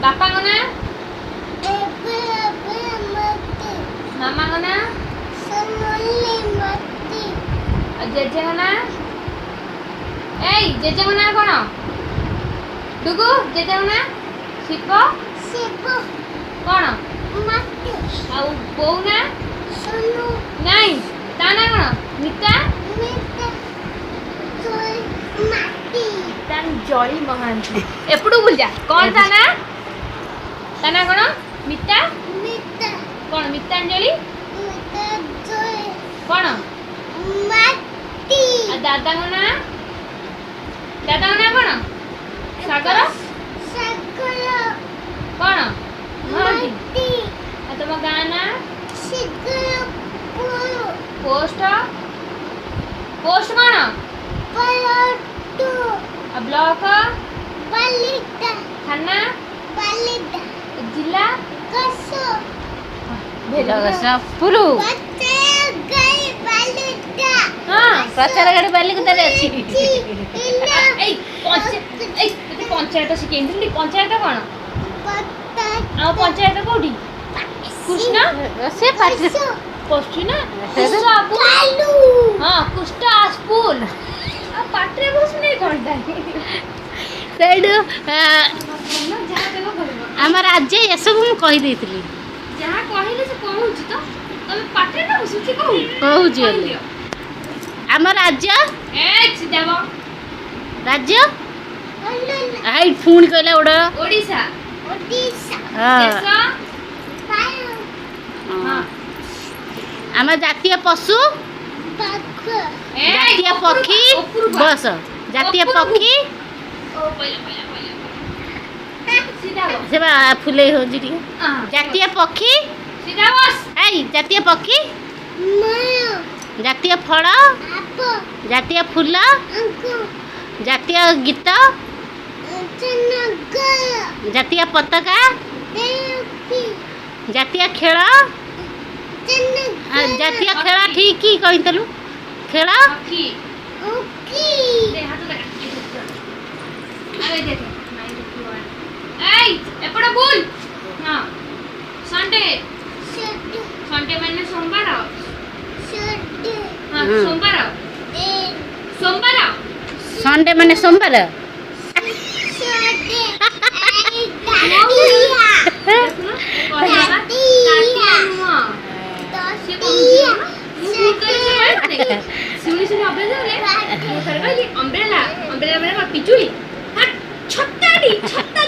बापा को ना मामा को ना जेजे को ना ए जेजे को ना कौन डुगु जेजे को ना शिप कौन आ बो ना नहीं ता ना कौन मिता जली महांती एपड़ू बोल जा कौन था ना कौन मिता कौन मितांजलि कौन दादा को ना कौन सागर कौन महांती तुम गाँ ना पोस्ट पोस्ट कौन ब्लॉक थाना जिला पुरु हाँ प्रचार गाड़ी बालिकुदा अच्छी पंचायत शिखेली पंचायत कौन आ पंचायत कौटी कृष्ण से पष्टी ना हाँ कुष्टा स्कूल पाटे बस नहीं घंटा सेडू आम राज्य ये सब मुझे कही जहाँ कहले से कहूँ तो तुम पाटे ना बसुची कहूँ आम राज्य राज्य हाई पुणी कहला गोड़ ओडिशा आम जातीय पशु जातीय पक्षी बस जातीय पक्षी से फुले हो जातीय पक्षी जातीय पक्षी जातीय फल जातीय फूल जातीय गीत जातीय पताका जातीय खेल जातीय खेल ठीक ही कहलु खेल संडे संडे मैंने सोमवार सोमवार सोमवार संडे मैंने सोमवार अम्ब्रेला अम्ब्रेला पिचुड़ी छत्ता